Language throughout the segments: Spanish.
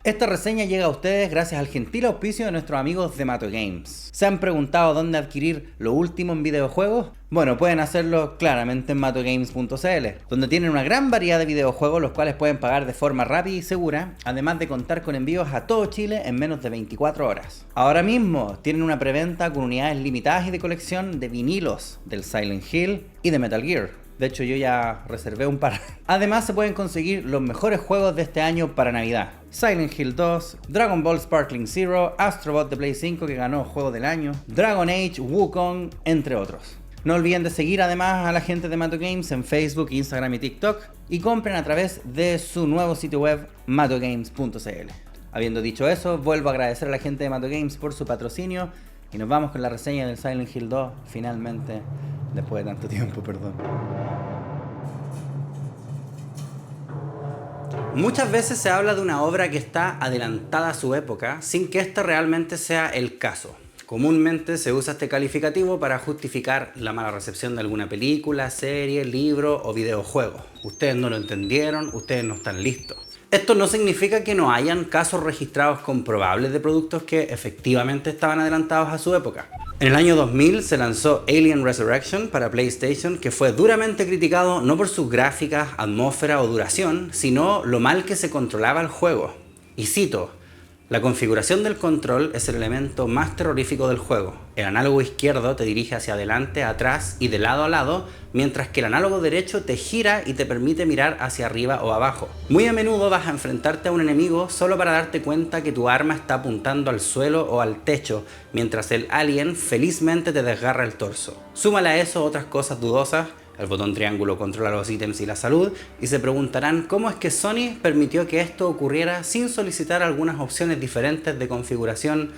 Esta reseña llega a ustedes gracias al gentil auspicio de nuestros amigos de Mato Games. ¿Se han preguntado dónde adquirir lo último en videojuegos? Bueno, pueden hacerlo claramente en matogames.cl, donde tienen una gran variedad de videojuegos los cuales pueden pagar de forma rápida y segura, además de contar con envíos a todo Chile en menos de 24 horas. Ahora mismo tienen una preventa con unidades limitadas y de colección de vinilos del Silent Hill y de Metal Gear. De hecho, yo ya reservé un par. Además, se pueden conseguir los mejores juegos de este año para Navidad. Silent Hill 2, Dragon Ball Sparkling Zero, Astro Bot de Play 5 que ganó Juego del Año, Dragon Age, Wukong, entre otros. No olviden de seguir además a la gente de Mato Games en Facebook, Instagram y TikTok y compren a través de su nuevo sitio web matogames.cl. Habiendo dicho eso, vuelvo a agradecer a la gente de Mato Games por su patrocinio y nos vamos con la reseña del Silent Hill 2, finalmente, después de tanto tiempo, perdón. Muchas veces se habla de una obra que está adelantada a su época, sin que este realmente sea el caso. Comúnmente se usa este calificativo para justificar la mala recepción de alguna película, serie, libro o videojuego. Ustedes no lo entendieron, ustedes no están listos. Esto no significa que no hayan casos registrados comprobables de productos que efectivamente estaban adelantados a su época. En el año 2000 se lanzó Alien Resurrection para PlayStation, que fue duramente criticado no por sus gráficas, atmósfera o duración, sino lo mal que se controlaba el juego. Y cito: la configuración del control es el elemento más terrorífico del juego. El análogo izquierdo te dirige hacia adelante, atrás y de lado a lado, mientras que el análogo derecho te gira y te permite mirar hacia arriba o abajo. Muy a menudo vas a enfrentarte a un enemigo solo para darte cuenta que tu arma está apuntando al suelo o al techo, mientras el alien felizmente te desgarra el torso. Súmale a eso otras cosas dudosas. El botón triángulo controla los ítems y la salud, y se preguntarán cómo es que Sony permitió que esto ocurriera sin solicitar algunas opciones diferentes de configuración.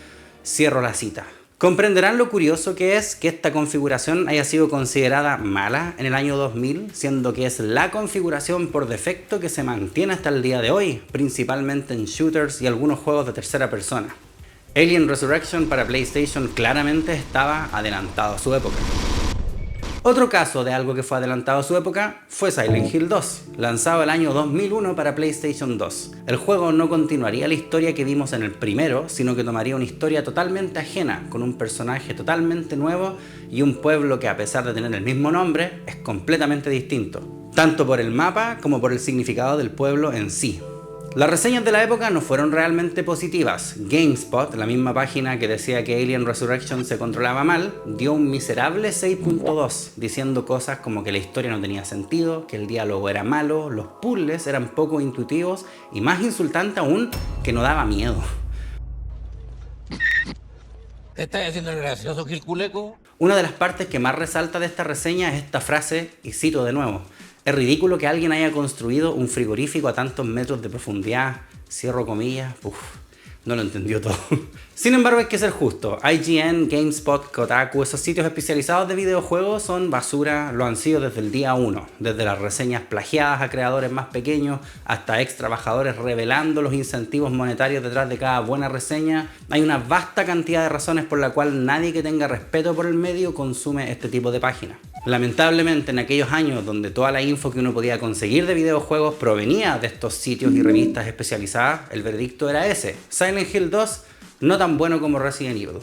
Cierro la cita. Comprenderán lo curioso que es que esta configuración haya sido considerada mala en el año 2000, siendo que es la configuración por defecto que se mantiene hasta el día de hoy, principalmente en shooters y algunos juegos de tercera persona. Alien Resurrection para PlayStation claramente estaba adelantado a su época. Otro caso de algo que fue adelantado a su época fue Silent Hill 2, lanzado el año 2001 para PlayStation 2. El juego no continuaría la historia que vimos en el primero, sino que tomaría una historia totalmente ajena, con un personaje totalmente nuevo y un pueblo que, a pesar de tener el mismo nombre, es completamente distinto, tanto por el mapa como por el significado del pueblo en sí. Las reseñas de la época no fueron realmente positivas. GameSpot, la misma página que decía que Alien Resurrection se controlaba mal, dio un miserable 6.2, diciendo cosas como que la historia no tenía sentido, que el diálogo era malo, los puzzles eran poco intuitivos y, más insultante aún, que no daba miedo. ¿Te estás haciendo el gracioso, Gil Culeco? Una de las partes que más resalta de esta reseña es esta frase, y cito de nuevo: es ridículo que alguien haya construido un frigorífico a tantos metros de profundidad. Cierro comillas. No lo entendió todo. Sin embargo, hay que ser justo. IGN, GameSpot, Kotaku, esos sitios especializados de videojuegos son basura, lo han sido desde el día 1. Desde las reseñas plagiadas a creadores más pequeños hasta ex trabajadores revelando los incentivos monetarios detrás de cada buena reseña. Hay una vasta cantidad de razones por la cual nadie que tenga respeto por el medio consume este tipo de páginas. Lamentablemente, en aquellos años donde toda la info que uno podía conseguir de videojuegos provenía de estos sitios y revistas especializadas, el veredicto era ese: Silent Hill 2 no tan bueno como Resident Evil,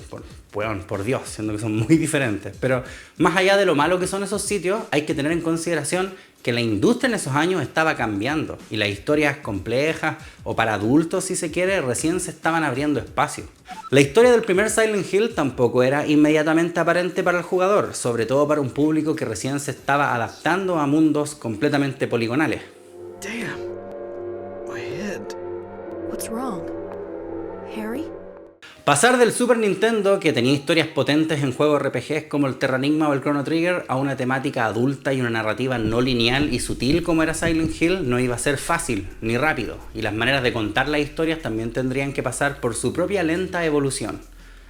por Dios, siendo que son muy diferentes. Pero más allá de lo malo que son esos sitios, hay que tener en consideración que la industria en esos años estaba cambiando y las historias complejas, o para adultos si se quiere, recién se estaban abriendo espacio. La historia del primer Silent Hill tampoco era inmediatamente aparente para el jugador, sobre todo para un público que recién se estaba adaptando a mundos completamente poligonales. Damn. My head. What's wrong? Harry? Pasar del Super Nintendo, que tenía historias potentes en juegos RPGs como el Terranigma o el Chrono Trigger, a una temática adulta y una narrativa no lineal y sutil como era Silent Hill, no iba a ser fácil ni rápido, y las maneras de contar las historias también tendrían que pasar por su propia lenta evolución.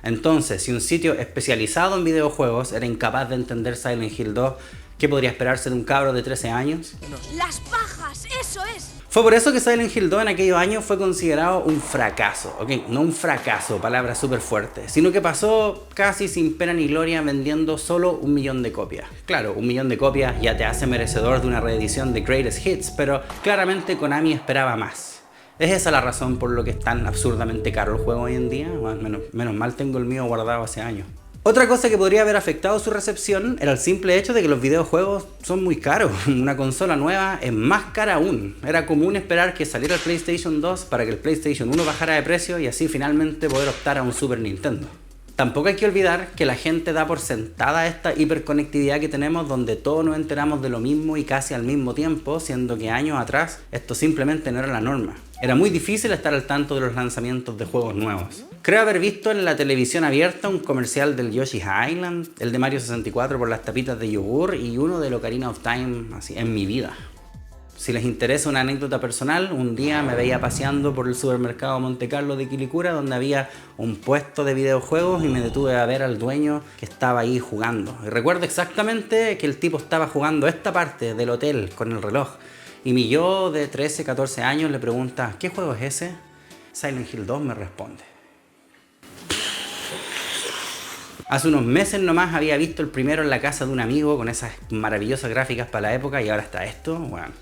Entonces, si un sitio especializado en videojuegos era incapaz de entender Silent Hill 2, ¿qué podría esperarse de un cabro de 13 años? ¡Las pajas! ¡Eso es! Fue por eso que Silent Hill 2 en aquellos años fue considerado un fracaso. No un fracaso, palabra súper fuerte, sino que pasó casi sin pena ni gloria vendiendo solo 1 millón de copias. Claro, 1 millón de copias ya te hace merecedor de una reedición de Greatest Hits, pero claramente Konami esperaba más. ¿Es esa la razón por lo que es tan absurdamente caro el juego hoy en día? Bueno, menos mal tengo el mío guardado hace años. Otra cosa que podría haber afectado su recepción era el simple hecho de que los videojuegos son muy caros. Una consola nueva es más cara aún. Era común esperar que saliera el PlayStation 2 para que el PlayStation 1 bajara de precio y así finalmente poder optar a un Super Nintendo. Tampoco hay que olvidar que la gente da por sentada esta hiperconectividad que tenemos, donde todos nos enteramos de lo mismo y casi al mismo tiempo, siendo que años atrás esto simplemente no era la norma. Era muy difícil estar al tanto de los lanzamientos de juegos nuevos. Creo haber visto en la televisión abierta un comercial del Yoshi's Island, el de Mario 64 por las tapitas de yogur y uno de Ocarina of Time así en mi vida. Si les interesa una anécdota personal, un día me veía paseando por el supermercado Monte Carlo de Quilicura, donde había un puesto de videojuegos, y me detuve a ver al dueño que estaba ahí jugando. Y recuerdo exactamente que el tipo estaba jugando esta parte del hotel con el reloj. Y mi yo de 13, 14 años le pregunta, ¿qué juego es ese? Silent Hill 2, me responde. Hace unos meses nomás había visto el primero en la casa de un amigo con esas maravillosas gráficas para la época, y ahora está esto. Bueno,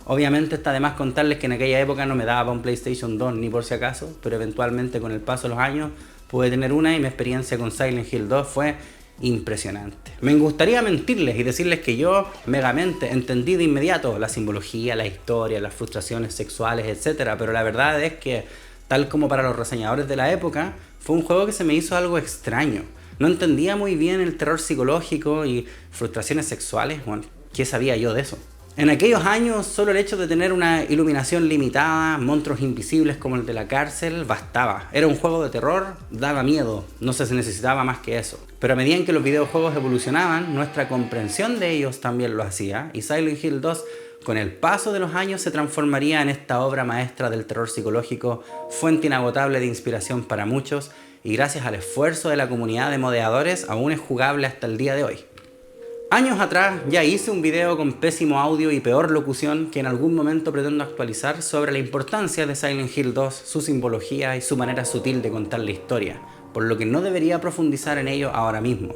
obviamente está de más contarles que en aquella época no me daba para un PlayStation 2 ni por si acaso, pero eventualmente con el paso de los años pude tener una, y mi experiencia con Silent Hill 2 fue impresionante. Me gustaría mentirles y decirles que yo megamente entendí de inmediato la simbología, la historia, las frustraciones sexuales, etc. Pero la verdad es que, tal como para los reseñadores de la época, fue un juego que se me hizo algo extraño. No entendía muy bien el terror psicológico y frustraciones sexuales. Bueno, ¿qué sabía yo de eso? En aquellos años, solo el hecho de tener una iluminación limitada, monstruos invisibles como el de la cárcel, bastaba. Era un juego de terror, daba miedo, no se necesitaba más que eso. Pero a medida en que los videojuegos evolucionaban, nuestra comprensión de ellos también lo hacía, y Silent Hill 2, con el paso de los años, se transformaría en esta obra maestra del terror psicológico, fuente inagotable de inspiración para muchos, y gracias al esfuerzo de la comunidad de modeadores, aún es jugable hasta el día de hoy. Años atrás ya hice un video con pésimo audio y peor locución que en algún momento pretendo actualizar sobre la importancia de Silent Hill 2, su simbología y su manera sutil de contar la historia, por lo que no debería profundizar en ello ahora mismo.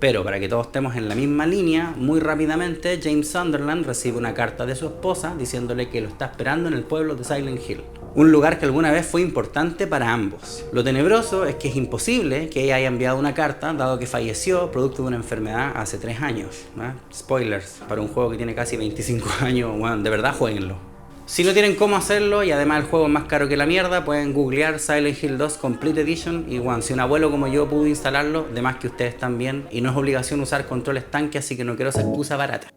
Pero para que todos estemos en la misma línea, muy rápidamente James Sunderland recibe una carta de su esposa diciéndole que lo está esperando en el pueblo de Silent Hill, un lugar que alguna vez fue importante para ambos. Lo tenebroso es que es imposible que ella haya enviado una carta, dado que falleció producto de una enfermedad hace 3 años. Spoilers, para un juego que tiene casi 25 años, bueno, de verdad jueguenlo. Si no tienen cómo hacerlo, y además el juego es más caro que la mierda, pueden googlear Silent Hill 2 Complete Edition, y bueno, si un abuelo como yo pudo instalarlo, de más que ustedes también, y no es obligación usar controles tanque, así que no quiero esa excusa barata.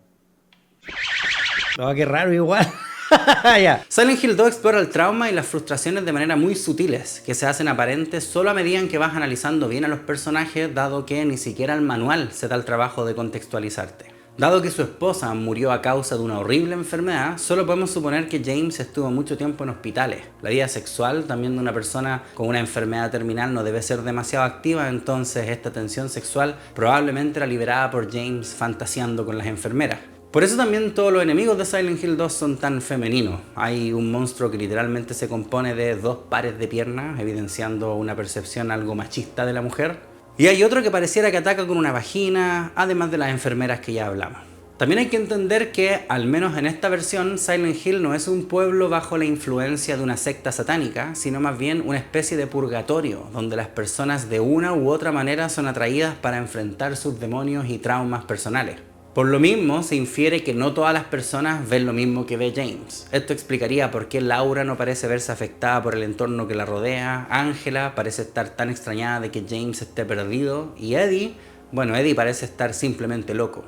Oh, qué raro igual. Ya. Silent Hill 2 explora el trauma y las frustraciones de manera muy sutiles, que se hacen aparentes solo a medida en que vas analizando bien a los personajes, dado que ni siquiera el manual se da el trabajo de contextualizarte. Dado que su esposa murió a causa de una horrible enfermedad, solo podemos suponer que James estuvo mucho tiempo en hospitales. La vida sexual también de una persona con una enfermedad terminal no debe ser demasiado activa, entonces esta tensión sexual probablemente era liberada por James fantaseando con las enfermeras. Por eso también todos los enemigos de Silent Hill 2 son tan femeninos. Hay un monstruo que literalmente se compone de 2 pares de piernas, evidenciando una percepción algo machista de la mujer. Y hay otro que pareciera que ataca con una vagina, además de las enfermeras que ya hablamos. También hay que entender que, al menos en esta versión, Silent Hill no es un pueblo bajo la influencia de una secta satánica, sino más bien una especie de purgatorio, donde las personas de una u otra manera son atraídas para enfrentar sus demonios y traumas personales. Por lo mismo, se infiere que no todas las personas ven lo mismo que ve James. Esto explicaría por qué Laura no parece verse afectada por el entorno que la rodea, Angela parece estar tan extrañada de que James esté perdido, y Eddie parece estar simplemente loco.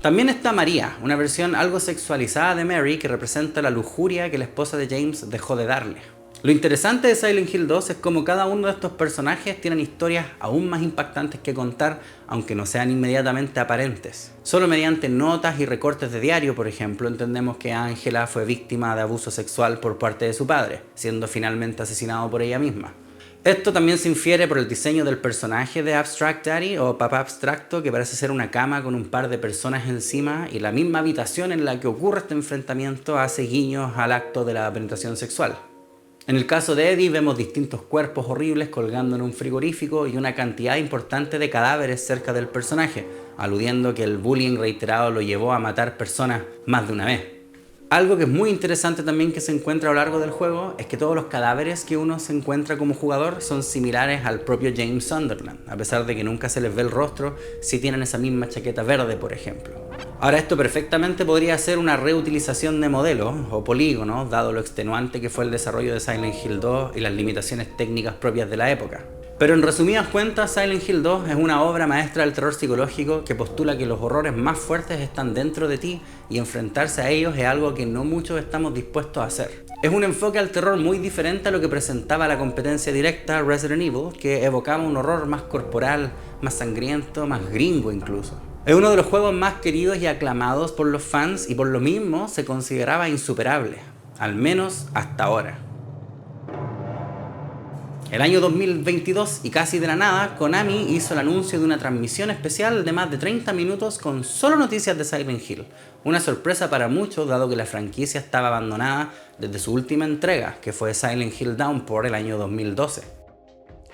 También está María, una versión algo sexualizada de Mary que representa la lujuria que la esposa de James dejó de darle. Lo interesante de Silent Hill 2 es cómo cada uno de estos personajes tienen historias aún más impactantes que contar, aunque no sean inmediatamente aparentes. Solo mediante notas y recortes de diario, por ejemplo, entendemos que Angela fue víctima de abuso sexual por parte de su padre, siendo finalmente asesinado por ella misma. Esto también se infiere por el diseño del personaje de Abstract Daddy o Papá Abstracto, que parece ser una cama con un par de personas encima, y la misma habitación en la que ocurre este enfrentamiento hace guiños al acto de la penetración sexual. En el caso de Eddie vemos distintos cuerpos horribles colgando en un frigorífico y una cantidad importante de cadáveres cerca del personaje, aludiendo que el bullying reiterado lo llevó a matar personas más de una vez. Algo que es muy interesante también que se encuentra a lo largo del juego es que todos los cadáveres que uno se encuentra como jugador son similares al propio James Sunderland, a pesar de que nunca se les ve el rostro, si tienen esa misma chaqueta verde, por ejemplo. Ahora, esto perfectamente podría ser una reutilización de modelos o polígonos, dado lo extenuante que fue el desarrollo de Silent Hill 2 y las limitaciones técnicas propias de la época. Pero en resumidas cuentas, Silent Hill 2 es una obra maestra del terror psicológico que postula que los horrores más fuertes están dentro de ti y enfrentarse a ellos es algo que no muchos estamos dispuestos a hacer. Es un enfoque al terror muy diferente a lo que presentaba la competencia directa Resident Evil, que evocaba un horror más corporal, más sangriento, más gringo incluso. Es uno de los juegos más queridos y aclamados por los fans y por lo mismo se consideraba insuperable, al menos hasta ahora. El año 2022 y casi de la nada, Konami hizo el anuncio de una transmisión especial de más de 30 minutos con solo noticias de Silent Hill. Una sorpresa para muchos dado que la franquicia estaba abandonada desde su última entrega, que fue Silent Hill Downpour el año 2012.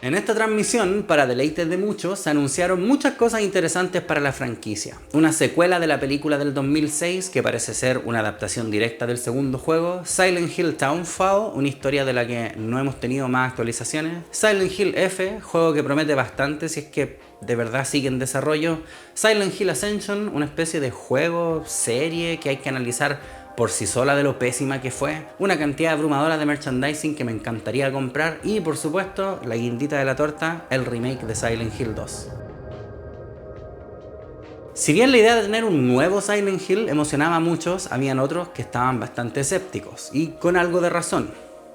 En esta transmisión, para deleite de muchos, se anunciaron muchas cosas interesantes para la franquicia. Una secuela de la película del 2006, que parece ser una adaptación directa del segundo juego. Silent Hill Townfall, una historia de la que no hemos tenido más actualizaciones. Silent Hill F, juego que promete bastante si es que de verdad sigue en desarrollo. Silent Hill Ascension, una especie de juego, serie que hay que analizar por sí sola de lo pésima que fue, una cantidad abrumadora de merchandising que me encantaría comprar y por supuesto, la guindita de la torta, el remake de Silent Hill 2. Si bien la idea de tener un nuevo Silent Hill emocionaba a muchos, habían otros que estaban bastante escépticos y con algo de razón.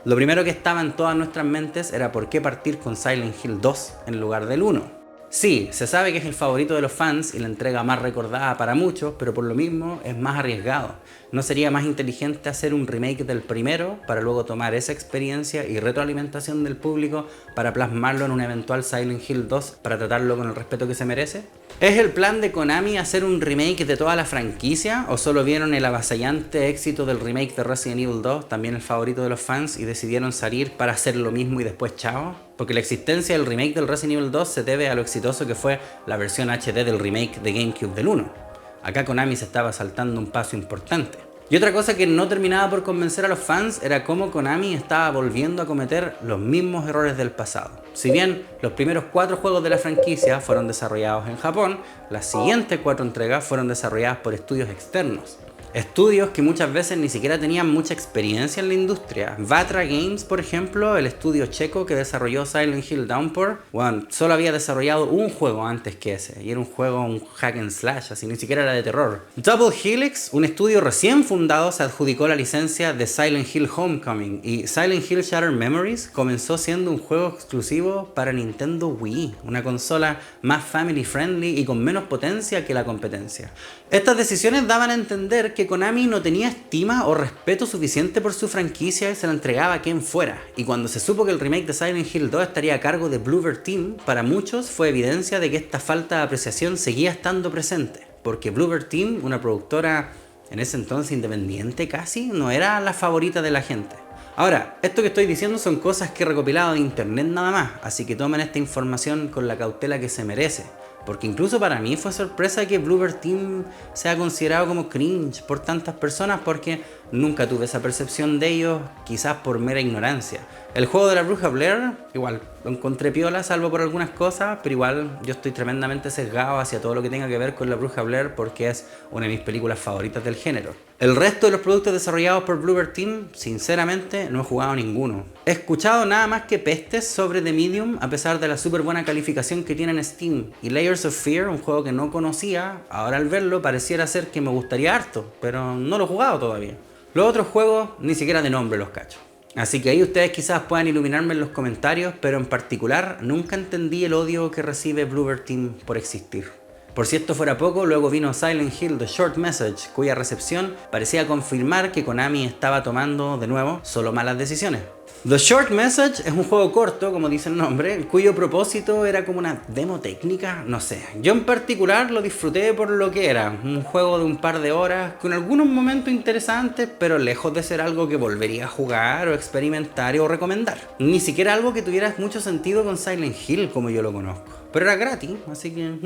Lo primero que estaba en todas nuestras mentes era por qué partir con Silent Hill 2 en lugar del 1. Sí, se sabe que es el favorito de los fans y la entrega más recordada para muchos, pero por lo mismo es más arriesgado. ¿No sería más inteligente hacer un remake del primero para luego tomar esa experiencia y retroalimentación del público para plasmarlo en un eventual Silent Hill 2 para tratarlo con el respeto que se merece? ¿Es el plan de Konami hacer un remake de toda la franquicia o solo vieron el avasallante éxito del remake de Resident Evil 2, también el favorito de los fans, y decidieron salir para hacer lo mismo y después chao? Porque la existencia del remake del Resident Evil 2 se debe a lo exitoso que fue la versión HD del remake de GameCube del 1. Acá Konami se estaba saltando un paso importante. Y otra cosa que no terminaba por convencer a los fans era cómo Konami estaba volviendo a cometer los mismos errores del pasado. Si bien los primeros 4 juegos de la franquicia fueron desarrollados en Japón, las siguientes 4 entregas fueron desarrolladas por estudios externos. Estudios que muchas veces ni siquiera tenían mucha experiencia en la industria. Vatra Games, por ejemplo, el estudio checo que desarrolló Silent Hill Downpour, bueno, solo había desarrollado un juego antes que ese, y era un hack and slash, así ni siquiera era de terror. Double Helix, un estudio recién fundado, se adjudicó la licencia de Silent Hill Homecoming, y Silent Hill Shattered Memories comenzó siendo un juego exclusivo para Nintendo Wii, una consola más family friendly y con menos potencia que la competencia. Estas decisiones daban a entender que Konami no tenía estima o respeto suficiente por su franquicia y se la entregaba a quien fuera. Y cuando se supo que el remake de Silent Hill 2 estaría a cargo de Bloober Team, para muchos fue evidencia de que esta falta de apreciación seguía estando presente. Porque Bloober Team, una productora en ese entonces independiente casi, no era la favorita de la gente. Ahora, esto que estoy diciendo son cosas que he recopilado de internet nada más, así que tomen esta información con la cautela que se merece. Porque incluso para mí fue sorpresa que Bloober Team sea considerado como cringe por tantas personas, porque nunca tuve esa percepción de ellos, quizás por mera ignorancia. El juego de la Bruja Blair, igual, lo encontré piola, salvo por algunas cosas, pero igual yo estoy tremendamente sesgado hacia todo lo que tenga que ver con la Bruja Blair porque es una de mis películas favoritas del género. El resto de los productos desarrollados por Bloober Team, sinceramente, no he jugado ninguno. He escuchado nada más que pestes sobre The Medium, a pesar de la súper buena calificación que tiene en Steam. Y Layers of Fear, un juego que no conocía, ahora al verlo pareciera ser que me gustaría harto, pero no lo he jugado todavía. Los otros juegos, ni siquiera de nombre los cacho. Así que ahí ustedes quizás puedan iluminarme en los comentarios, pero en particular nunca entendí el odio que recibe Bloober Team por existir. Por si esto fuera poco, luego vino Silent Hill The Short Message, cuya recepción parecía confirmar que Konami estaba tomando, de nuevo, solo malas decisiones. The Short Message es un juego corto, como dice el nombre, cuyo propósito era como una demo técnica, no sé. Yo en particular lo disfruté por lo que era, un juego de un par de horas, con algunos momentos interesantes, pero lejos de ser algo que volvería a jugar o experimentar o recomendar. Ni siquiera algo que tuviera mucho sentido con Silent Hill como yo lo conozco. Pero era gratis, así que...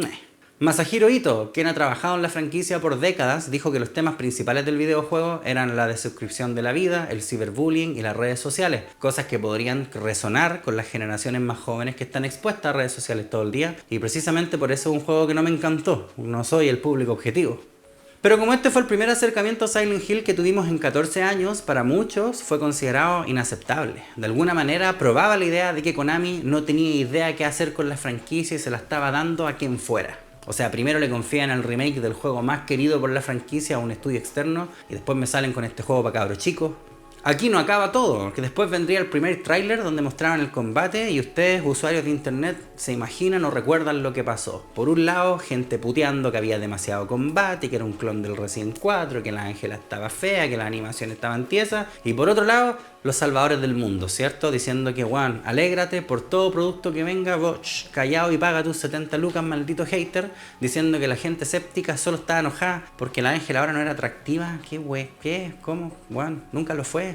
Masahiro Ito, quien ha trabajado en la franquicia por décadas, dijo que los temas principales del videojuego eran la descripción de la vida, el ciberbullying y las redes sociales, cosas que podrían resonar con las generaciones más jóvenes que están expuestas a redes sociales todo el día, y precisamente por eso es un juego que no me encantó, no soy el público objetivo. Pero como este fue el primer acercamiento a Silent Hill que tuvimos en 14 años, para muchos fue considerado inaceptable. De alguna manera probaba la idea de que Konami no tenía idea qué hacer con la franquicia y se la estaba dando a quien fuera. O sea, primero le confían el remake del juego más querido por la franquicia a un estudio externo y después me salen con este juego para cabros chicos. Aquí no acaba todo, que después vendría el primer tráiler donde mostraban el combate y ustedes, usuarios de internet, se imaginan o recuerdan lo que pasó. Por un lado, gente puteando que había demasiado combate, que era un clon del Resident 4, que la Ángela estaba fea, que las animaciones estaban tiesas. Y por otro lado, los salvadores del mundo, ¿cierto? Diciendo que, Juan, alégrate por todo producto que venga, vos, callado y paga tus 70 lucas, maldito hater. Diciendo que la gente escéptica solo estaba enojada porque la Ángela ahora no era atractiva. ¿Qué, güey? ¿Qué? ¿Cómo? Juan, nunca lo fue.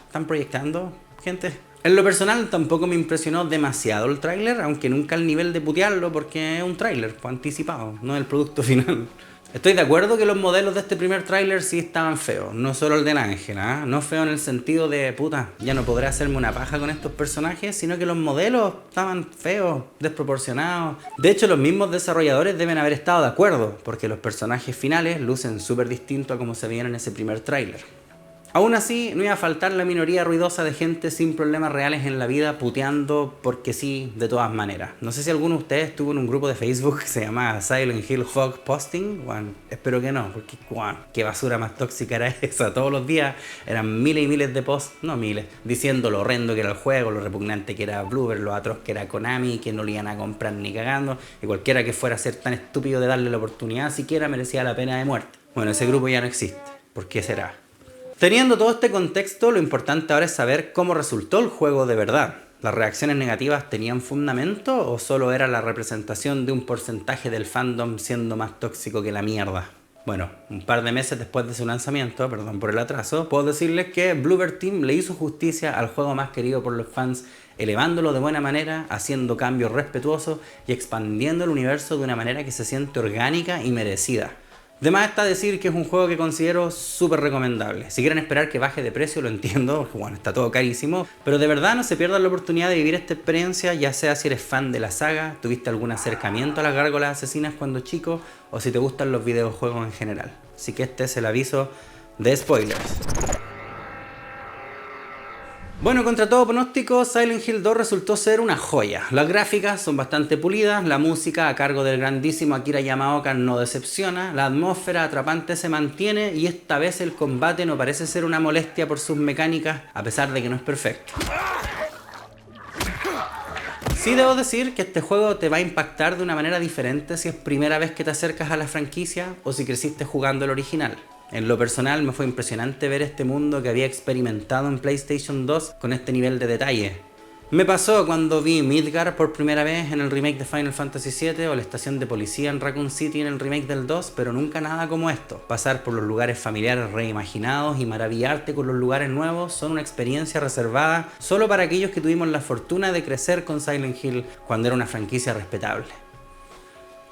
¿Están proyectando, gente? En lo personal tampoco me impresionó demasiado el tráiler, aunque nunca al nivel de putearlo porque es un tráiler, pues anticipado, no el producto final. Estoy de acuerdo que los modelos de este primer tráiler sí estaban feos, no solo el de la Ángela, ¿eh? No feo en el sentido de, puta, ya no podré hacerme una paja con estos personajes, sino que los modelos estaban feos, desproporcionados. De hecho, los mismos desarrolladores deben haber estado de acuerdo, porque los personajes finales lucen súper distintos a como se veían en ese primer tráiler. Aún así, no iba a faltar la minoría ruidosa de gente sin problemas reales en la vida puteando porque sí, de todas maneras. No sé si alguno de ustedes estuvo en un grupo de Facebook que se llama Silent Hill Hog Posting. Bueno, espero que no, porque bueno, qué basura más tóxica era esa. Todos los días eran miles y miles de posts, no miles, diciendo lo horrendo que era el juego, lo repugnante que era Bloober, lo atroz que era Konami, que no le iban a comprar ni cagando, y cualquiera que fuera a ser tan estúpido de darle la oportunidad siquiera merecía la pena de muerte. Bueno, ese grupo ya no existe. ¿Por qué será? Teniendo todo este contexto, lo importante ahora es saber cómo resultó el juego de verdad. ¿Las reacciones negativas tenían fundamento o solo era la representación de un porcentaje del fandom siendo más tóxico que la mierda? Bueno, un par de meses después de su lanzamiento, perdón por el atraso, puedo decirles que Bloober Team le hizo justicia al juego más querido por los fans, elevándolo de buena manera, haciendo cambios respetuosos y expandiendo el universo de una manera que se siente orgánica y merecida. De más está decir que es un juego que considero súper recomendable. Si quieren esperar que baje de precio, lo entiendo, porque bueno, está todo carísimo, pero de verdad no se pierdan la oportunidad de vivir esta experiencia, ya sea si eres fan de la saga, tuviste algún acercamiento a las gárgolas asesinas cuando chico, o si te gustan los videojuegos en general. Así que este es el aviso de spoilers. Bueno, contra todo pronóstico, Silent Hill 2 resultó ser una joya. Las gráficas son bastante pulidas, la música a cargo del grandísimo Akira Yamaoka no decepciona, la atmósfera atrapante se mantiene y esta vez el combate no parece ser una molestia por sus mecánicas, a pesar de que no es perfecto. Sí debo decir que este juego te va a impactar de una manera diferente si es primera vez que te acercas a la franquicia o si creciste jugando el original. En lo personal me fue impresionante ver este mundo que había experimentado en PlayStation 2 con este nivel de detalle. Me pasó cuando vi Midgar por primera vez en el remake de Final Fantasy VII o la estación de policía en Raccoon City en el remake del 2, pero nunca nada como esto. Pasar por los lugares familiares reimaginados y maravillarte con los lugares nuevos son una experiencia reservada solo para aquellos que tuvimos la fortuna de crecer con Silent Hill cuando era una franquicia respetable.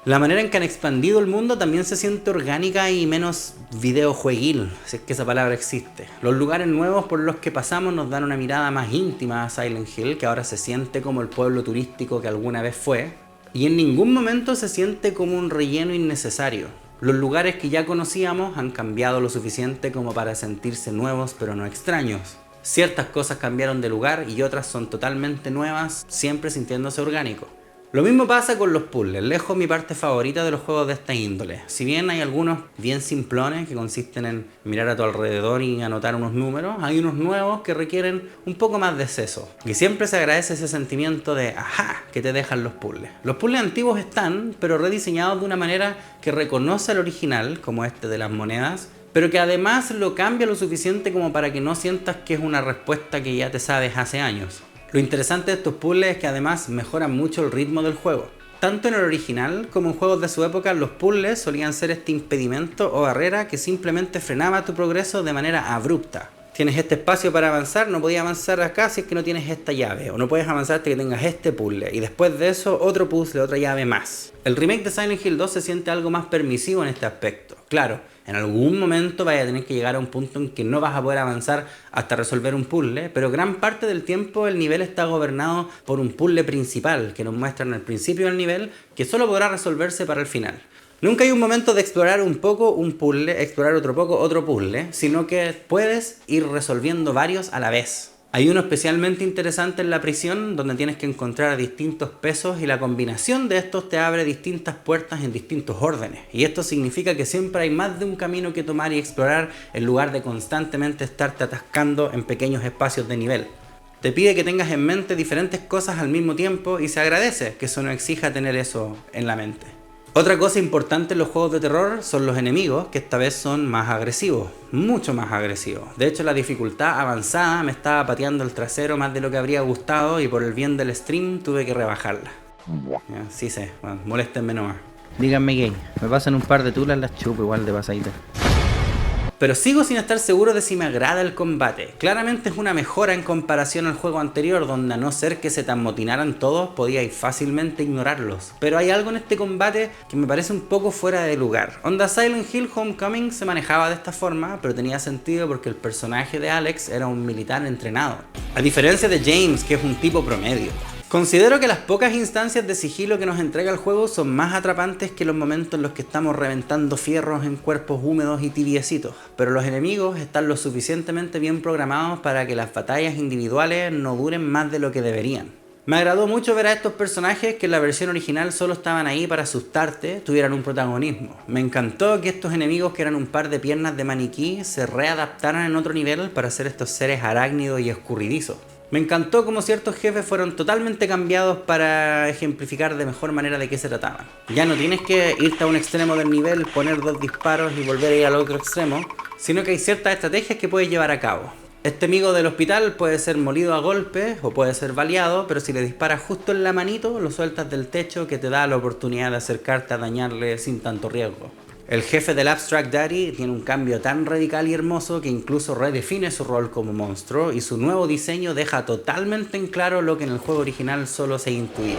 La manera en que han expandido el mundo también se siente orgánica y menos videojueguil, si es que esa palabra existe. Los lugares nuevos por los que pasamos nos dan una mirada más íntima a Silent Hill, que ahora se siente como el pueblo turístico que alguna vez fue, y en ningún momento se siente como un relleno innecesario. Los lugares que ya conocíamos han cambiado lo suficiente como para sentirse nuevos pero no extraños. Ciertas cosas cambiaron de lugar y otras son totalmente nuevas, siempre sintiéndose orgánico. Lo mismo pasa con los puzzles, lejos mi parte favorita de los juegos de esta índole. Si bien hay algunos bien simplones que consisten en mirar a tu alrededor y anotar unos números, hay unos nuevos que requieren un poco más de seso. Y siempre se agradece ese sentimiento de ¡ajá! Que te dejan los puzzles. Los puzzles antiguos están, pero rediseñados de una manera que reconoce al original, como este de las monedas, pero que además lo cambia lo suficiente como para que no sientas que es una respuesta que ya te sabes hace años. Lo interesante de estos puzzles es que además mejoran mucho el ritmo del juego. Tanto en el original como en juegos de su época, los puzzles solían ser este impedimento o barrera que simplemente frenaba tu progreso de manera abrupta. Tienes este espacio para avanzar, no podías avanzar acá si es que no tienes esta llave, o no puedes avanzar hasta que tengas este puzzle, y después de eso otro puzzle, otra llave más. El remake de Silent Hill 2 se siente algo más permisivo en este aspecto. Claro, en algún momento vaya a tener que llegar a un punto en que no vas a poder avanzar hasta resolver un puzzle, pero gran parte del tiempo el nivel está gobernado por un puzzle principal que nos muestran al principio del nivel, que solo podrá resolverse para el final. Nunca hay un momento de explorar un poco un puzzle, explorar otro poco otro puzzle, sino que puedes ir resolviendo varios a la vez. Hay uno especialmente interesante en la prisión, donde tienes que encontrar distintos pesos y la combinación de estos te abre distintas puertas en distintos órdenes. Y esto significa que siempre hay más de un camino que tomar y explorar en lugar de constantemente estarte atascando en pequeños espacios de nivel. Te pide que tengas en mente diferentes cosas al mismo tiempo y se agradece que eso no exija tener eso en la mente. Otra cosa importante en los juegos de terror son los enemigos, que esta vez son más agresivos, mucho más agresivos. De hecho, la dificultad avanzada me estaba pateando el trasero más de lo que habría gustado y por el bien del stream tuve que rebajarla. Ya, sí sé, bueno, moléstenme nomás. Díganme gay, me pasan un par de tulas, las chupo igual de pasadita. Pero sigo sin estar seguro de si me agrada el combate. Claramente es una mejora en comparación al juego anterior, donde a no ser que se te amotinaran todos, podíais fácilmente ignorarlos. Pero hay algo en este combate que me parece un poco fuera de lugar. Onda Silent Hill Homecoming se manejaba de esta forma, pero tenía sentido porque el personaje de Alex era un militar entrenado. A diferencia de James, que es un tipo promedio. Considero que las pocas instancias de sigilo que nos entrega el juego son más atrapantes que los momentos en los que estamos reventando fierros en cuerpos húmedos y tibiecitos, pero los enemigos están lo suficientemente bien programados para que las batallas individuales no duren más de lo que deberían. Me agradó mucho ver a estos personajes que en la versión original solo estaban ahí para asustarte, tuvieran un protagonismo. Me encantó que estos enemigos que eran un par de piernas de maniquí se readaptaran en otro nivel para ser estos seres arácnidos y escurridizos. Me encantó cómo ciertos jefes fueron totalmente cambiados para ejemplificar de mejor manera de qué se trataban. Ya no tienes que irte a un extremo del nivel, poner 2 disparos y volver a ir al otro extremo, sino que hay ciertas estrategias que puedes llevar a cabo. Este amigo del hospital puede ser molido a golpes o puede ser baleado, pero si le disparas justo en la manito, lo sueltas del techo que te da la oportunidad de acercarte a dañarle sin tanto riesgo. El jefe del Abstract Daddy tiene un cambio tan radical y hermoso que incluso redefine su rol como monstruo y su nuevo diseño deja totalmente en claro lo que en el juego original solo se intuía.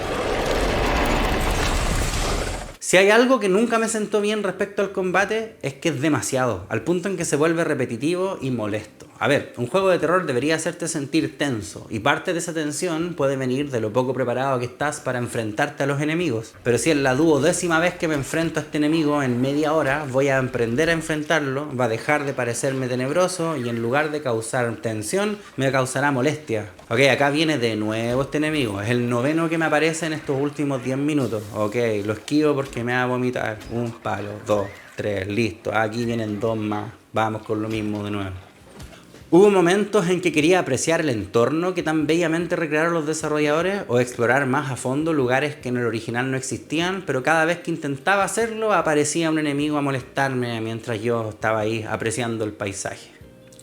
Si hay algo que nunca me sentó bien respecto al combate, es que es demasiado, al punto en que se vuelve repetitivo y molesto. A ver, un juego de terror debería hacerte sentir tenso, y parte de esa tensión puede venir de lo poco preparado que estás para enfrentarte a los enemigos. Pero si es la 12ª vez que me enfrento a este enemigo en media hora, voy a aprender a enfrentarlo, va a dejar de parecerme tenebroso y en lugar de causar tensión, me causará molestia. Ok, acá viene de nuevo este enemigo, es el 9º que me aparece en estos últimos 10 minutos. Ok, lo esquivo porque me va a vomitar. 1 palo, 2, 3, listo. Aquí vienen 2 más, vamos con lo mismo de nuevo. Hubo momentos en que quería apreciar el entorno que tan bellamente recrearon los desarrolladores o explorar más a fondo lugares que en el original no existían, pero cada vez que intentaba hacerlo aparecía un enemigo a molestarme mientras yo estaba ahí apreciando el paisaje.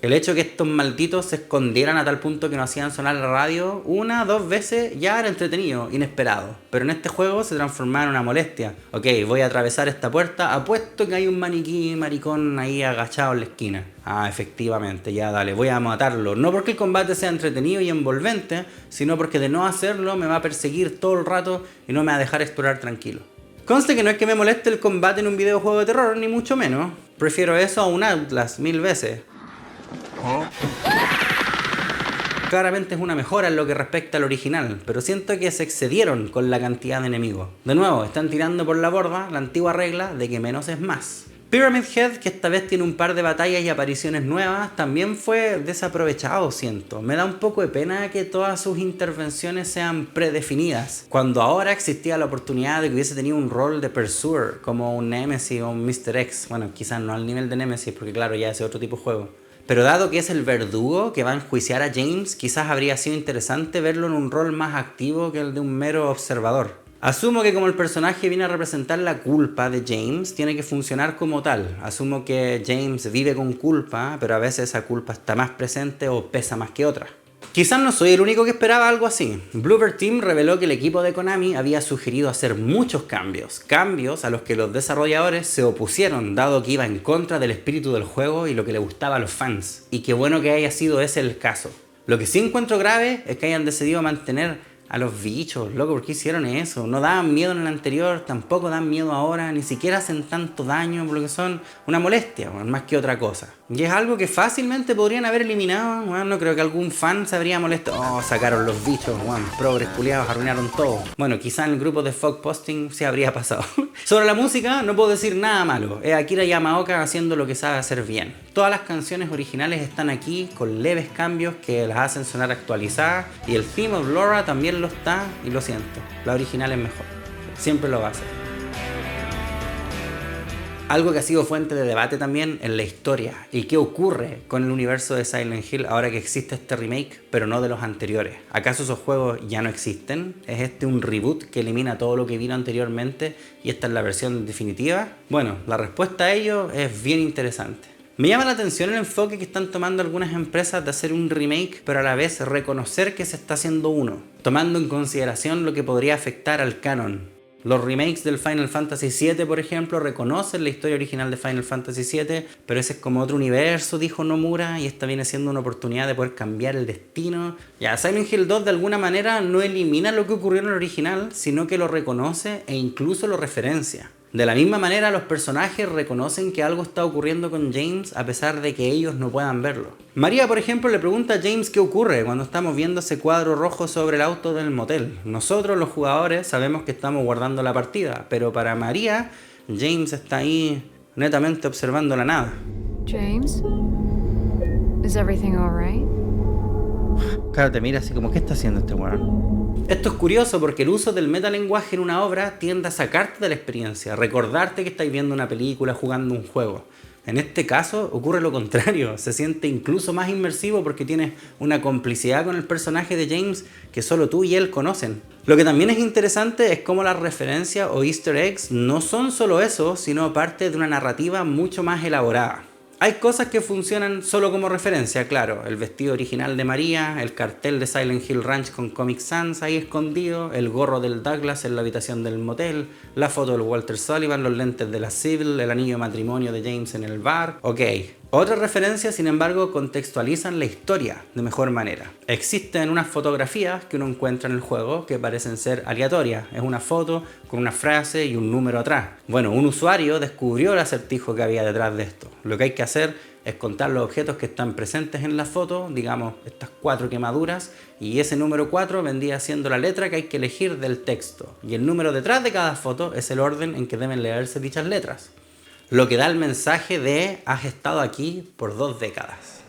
El hecho de que estos malditos se escondieran a tal punto que no hacían sonar la radio 1 o 2 veces ya era entretenido, inesperado. Pero en este juego se transformaba en una molestia. Ok, voy a atravesar esta puerta, apuesto que hay un maniquí maricón ahí agachado en la esquina. Ah, efectivamente, ya dale, voy a matarlo. No porque el combate sea entretenido y envolvente, sino porque de no hacerlo me va a perseguir todo el rato y no me va a dejar explorar tranquilo. Conste que no es que me moleste el combate en un videojuego de terror, ni mucho menos. Prefiero eso a un Outlast 1000 veces. Claramente es una mejora en lo que respecta al original, pero siento que se excedieron con la cantidad de enemigos. De nuevo, están tirando por la borda la antigua regla de que menos es más. Pyramid Head, que esta vez tiene un par de batallas y apariciones nuevas, también fue desaprovechado, siento. Me da un poco de pena que todas sus intervenciones sean predefinidas, cuando ahora existía la oportunidad de que hubiese tenido un rol de Pursuer, como un Nemesis o un Mr. X. Bueno, quizás no al nivel de Nemesis, porque claro, ya es otro tipo de juego. Pero dado que es el verdugo que va a enjuiciar a James, quizás habría sido interesante verlo en un rol más activo que el de un mero observador. Asumo que como el personaje viene a representar la culpa de James, tiene que funcionar como tal. Asumo que James vive con culpa, pero a veces esa culpa está más presente o pesa más que otra. Quizás no soy el único que esperaba algo así. Bloober Team reveló que el equipo de Konami había sugerido hacer muchos cambios a los que los desarrolladores se opusieron, dado que iba en contra del espíritu del juego y lo que le gustaba a los fans. Y qué bueno que haya sido ese el caso. Lo que sí encuentro grave es que hayan decidido mantener a los bichos, loco, ¿por qué hicieron eso? No daban miedo en el anterior, tampoco dan miedo ahora, ni siquiera hacen tanto daño por lo que son una molestia, bueno, más que otra cosa. Y es algo que fácilmente podrían haber eliminado, bueno, no creo que algún fan se habría molestado. Oh, sacaron los bichos, bueno, progres culiados, arruinaron todo. Bueno, quizá en el grupo de Fog Posting se habría pasado. Sobre la música no puedo decir nada malo, es Akira Yamaoka haciendo lo que sabe hacer bien. Todas las canciones originales están aquí con leves cambios que las hacen sonar actualizadas y el theme of Laura también lo está y lo siento, la original es mejor, siempre lo va a ser. Algo que ha sido fuente de debate también es la historia y qué ocurre con el universo de Silent Hill ahora que existe este remake, pero no de los anteriores. ¿Acaso esos juegos ya no existen? ¿Es este un reboot que elimina todo lo que vino anteriormente y esta es la versión definitiva? Bueno, la respuesta a ello es bien interesante. Me llama la atención el enfoque que están tomando algunas empresas de hacer un remake, pero a la vez reconocer que se está haciendo uno, tomando en consideración lo que podría afectar al canon. Los remakes del Final Fantasy VII, por ejemplo, reconocen la historia original de Final Fantasy VII, pero ese es como otro universo, dijo Nomura, y esta viene siendo una oportunidad de poder cambiar el destino. Ya, Silent Hill 2 de alguna manera no elimina lo que ocurrió en el original, sino que lo reconoce e incluso lo referencia. De la misma manera, los personajes reconocen que algo está ocurriendo con James a pesar de que ellos no puedan verlo. María, por ejemplo, le pregunta a James qué ocurre cuando estamos viendo ese cuadro rojo sobre el auto del motel. Nosotros, los jugadores, sabemos que estamos guardando la partida, pero para María, James está ahí netamente observando la nada. James? Is everything alright? Claro, te mira así como, ¿qué está haciendo este weón? Esto es curioso porque el uso del metalenguaje en una obra tiende a sacarte de la experiencia, recordarte que estáis viendo una película, jugando un juego. En este caso ocurre lo contrario, se siente incluso más inmersivo porque tienes una complicidad con el personaje de James que solo tú y él conocen. Lo que también es interesante es cómo las referencias o easter eggs no son solo eso, sino parte de una narrativa mucho más elaborada. Hay cosas que funcionan solo como referencia, claro, el vestido original de María, el cartel de Silent Hill Ranch con Comic Sans ahí escondido, el gorro del Douglas en la habitación del motel, la foto del Walter Sullivan, los lentes de la Sybil, el anillo de matrimonio de James en el bar, ok. Otras referencias, sin embargo, contextualizan la historia de mejor manera. Existen unas fotografías que uno encuentra en el juego que parecen ser aleatorias. Es una foto con una frase y un número atrás. Bueno, un usuario descubrió el acertijo que había detrás de esto. Lo que hay que hacer es contar los objetos que están presentes en la foto, digamos estas 4 quemaduras, y ese número 4 vendría siendo la letra que hay que elegir del texto. Y el número detrás de cada foto es el orden en que deben leerse dichas letras. Lo que da el mensaje de has estado aquí por 2 décadas.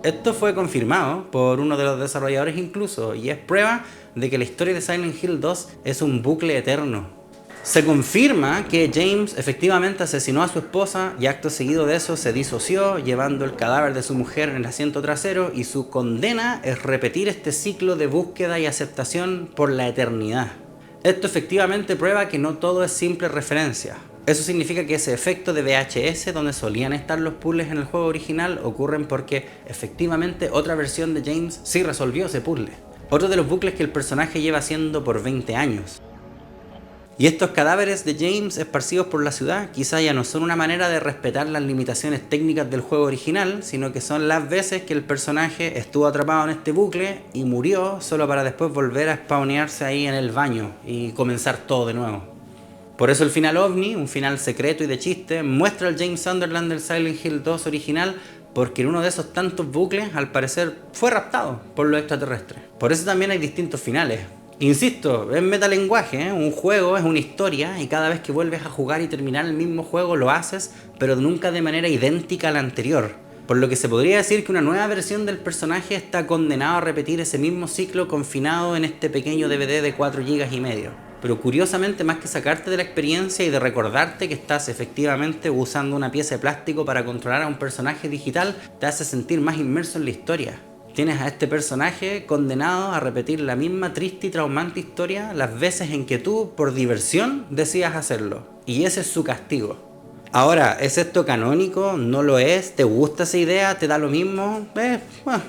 Esto fue confirmado por uno de los desarrolladores incluso, y es prueba de que la historia de Silent Hill 2 es un bucle eterno. Se confirma que James efectivamente asesinó a su esposa y acto seguido de eso se disoció, llevando el cadáver de su mujer en el asiento trasero, y su condena es repetir este ciclo de búsqueda y aceptación por la eternidad. Esto efectivamente prueba que no todo es simple referencia. Eso significa que ese efecto de VHS donde solían estar los puzzles en el juego original ocurren porque efectivamente otra versión de James sí resolvió ese puzzle. Otro de los bucles que el personaje lleva haciendo por 20 años. Y estos cadáveres de James esparcidos por la ciudad quizá ya no son una manera de respetar las limitaciones técnicas del juego original, sino que son las veces que el personaje estuvo atrapado en este bucle y murió solo para después volver a spawnearse ahí en el baño y comenzar todo de nuevo. Por eso el final OVNI, un final secreto y de chiste, muestra al James Sunderland del Silent Hill 2 original, porque en uno de esos tantos bucles al parecer fue raptado por los extraterrestres. Por eso también hay distintos finales. Insisto, es metalenguaje, ¿eh? Un juego es una historia y cada vez que vuelves a jugar y terminar el mismo juego lo haces, pero nunca de manera idéntica a la anterior. Por lo que se podría decir que una nueva versión del personaje está condenado a repetir ese mismo ciclo confinado en este pequeño DVD de 4 GB y medio. Pero curiosamente, más que sacarte de la experiencia y de recordarte que estás efectivamente usando una pieza de plástico para controlar a un personaje digital, te hace sentir más inmerso en la historia. Tienes a este personaje condenado a repetir la misma triste y traumante historia las veces en que tú, por diversión, decidas hacerlo. Y ese es su castigo. Ahora, ¿es esto canónico? ¿No lo es? ¿Te gusta esa idea? ¿Te da lo mismo?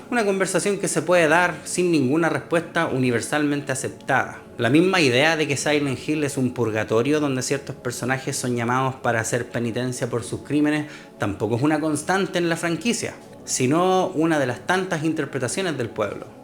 Una conversación que se puede dar sin ninguna respuesta universalmente aceptada. La misma idea de que Silent Hill es un purgatorio donde ciertos personajes son llamados para hacer penitencia por sus crímenes tampoco es una constante en la franquicia, sino una de las tantas interpretaciones del pueblo.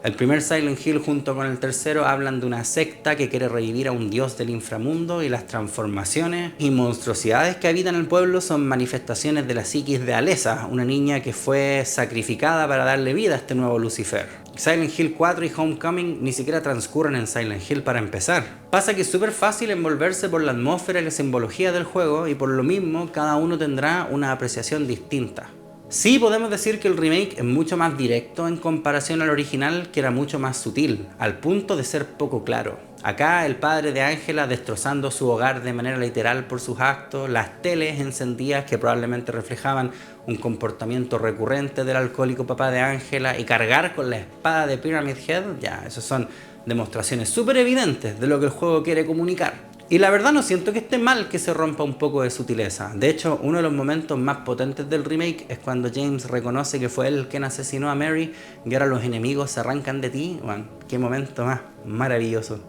El primer Silent Hill junto con el tercero hablan de una secta que quiere revivir a un dios del inframundo y las transformaciones y monstruosidades que habitan el pueblo son manifestaciones de la psiquis de Alessa, una niña que fue sacrificada para darle vida a este nuevo Lucifer. Silent Hill 4 y Homecoming ni siquiera transcurren en Silent Hill para empezar. Pasa que es súper fácil envolverse por la atmósfera y la simbología del juego y por lo mismo cada uno tendrá una apreciación distinta. Sí podemos decir que el remake es mucho más directo en comparación al original, que era mucho más sutil, al punto de ser poco claro. Acá el padre de Ángela destrozando su hogar de manera literal por sus actos, las teles encendidas que probablemente reflejaban un comportamiento recurrente del alcohólico papá de Ángela y cargar con la espada de Pyramid Head, ya, esas son demostraciones súper evidentes de lo que el juego quiere comunicar. Y la verdad no siento que esté mal que se rompa un poco de sutileza. De hecho, uno de los momentos más potentes del remake es cuando James reconoce que fue él quien asesinó a Mary y ahora los enemigos se arrancan de ti. Bueno, qué momento más maravilloso.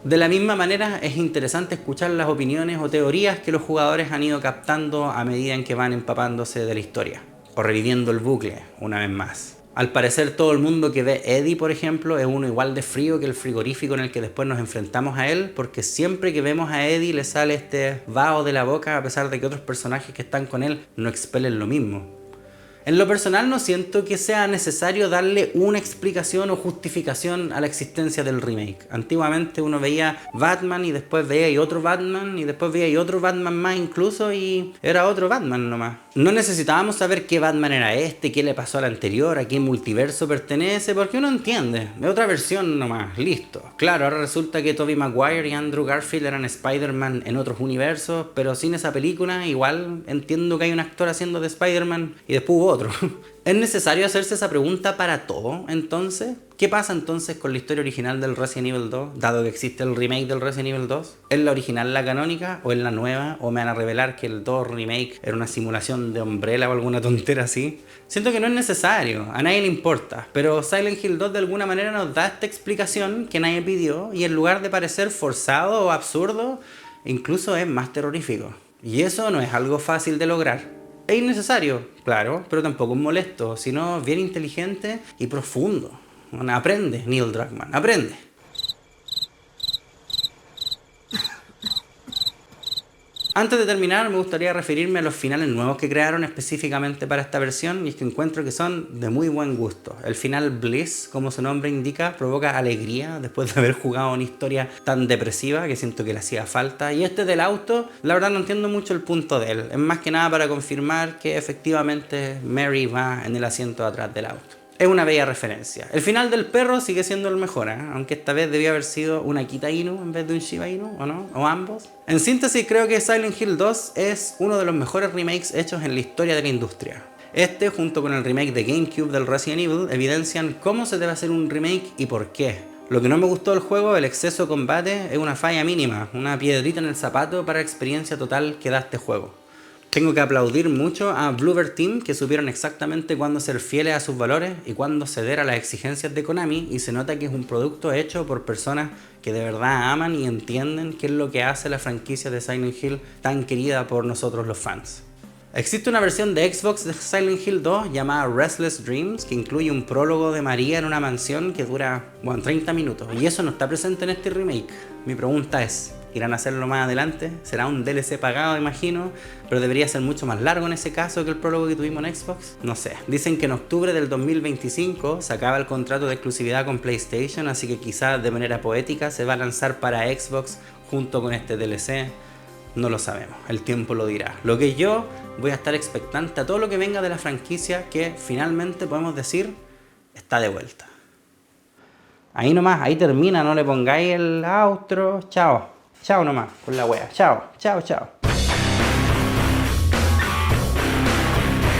De la misma manera, es interesante escuchar las opiniones o teorías que los jugadores han ido captando a medida en que van empapándose de la historia, o reviviendo el bucle una vez más. Al parecer todo el mundo que ve Eddie, por ejemplo, es uno igual de frío que el frigorífico en el que después nos enfrentamos a él, porque siempre que vemos a Eddie le sale este vaho de la boca a pesar de que otros personajes que están con él no expelen lo mismo. En lo personal no siento que sea necesario darle una explicación o justificación a la existencia del remake. Antiguamente uno veía Batman y después veía y otro Batman y después veía y otro Batman más incluso y era otro Batman nomás. No necesitábamos saber qué Batman era este, qué le pasó al anterior, a qué multiverso pertenece, porque uno entiende. Es otra versión nomás, listo. Claro, ahora resulta que Tobey Maguire y Andrew Garfield eran Spider-Man en otros universos, pero sin esa película igual entiendo que hay un actor haciendo de Spider-Man y después hubo otro. ¿Es necesario hacerse esa pregunta para todo, entonces? ¿Qué pasa entonces con la historia original del Resident Evil 2, dado que existe el remake del Resident Evil 2? ¿Es la original la canónica o es la nueva? ¿O me van a revelar que el 2 remake era una simulación de Umbrella o alguna tontera así? Siento que no es necesario, a nadie le importa, pero Silent Hill 2 de alguna manera nos da esta explicación que nadie pidió y en lugar de parecer forzado o absurdo, incluso es más terrorífico. Y eso no es algo fácil de lograr. Es innecesario, claro, pero tampoco es molesto, sino bien inteligente y profundo. Bueno, aprende, Neil Druckmann, aprende. Antes de terminar, me gustaría referirme a los finales nuevos que crearon específicamente para esta versión, y es que encuentro que son de muy buen gusto. El final Bliss, como su nombre indica, provoca alegría después de haber jugado una historia tan depresiva que siento que le hacía falta. Y este del auto, la verdad no entiendo mucho el punto de él. Es más que nada para confirmar que efectivamente Mary va en el asiento de atrás del auto. Es una bella referencia. El final del perro sigue siendo el mejor, aunque esta vez debía haber sido un Akita Inu en vez de un Shiba Inu, ¿o no? ¿O ambos? En síntesis, creo que Silent Hill 2 es uno de los mejores remakes hechos en la historia de la industria. Este, junto con el remake de GameCube del Resident Evil, evidencian cómo se debe hacer un remake y por qué. Lo que no me gustó del juego, el exceso de combate, es una falla mínima, una piedrita en el zapato para la experiencia total que da este juego. Tengo que aplaudir mucho a Bloober Team, que supieron exactamente cuándo ser fieles a sus valores y cuándo ceder a las exigencias de Konami, y se nota que es un producto hecho por personas que de verdad aman y entienden qué es lo que hace la franquicia de Silent Hill tan querida por nosotros los fans. Existe una versión de Xbox de Silent Hill 2 llamada Restless Dreams, que incluye un prólogo de María en una mansión que dura 30 minutos, y eso no está presente en este remake. Mi pregunta es, ¿irán a hacerlo más adelante? ¿Será un DLC pagado, imagino? Pero debería ser mucho más largo en ese caso que el prólogo que tuvimos en Xbox. No sé. Dicen que en octubre del 2025 se acaba el contrato de exclusividad con PlayStation, así que quizás de manera poética se va a lanzar para Xbox junto con este DLC. No lo sabemos, el tiempo lo dirá. Lo que yo voy a estar expectante a todo lo que venga de la franquicia, que finalmente podemos decir está de vuelta. Ahí nomás, ahí termina, no le pongáis el outro. Chao. Chao nomás con la wea. Chao, chao, chao.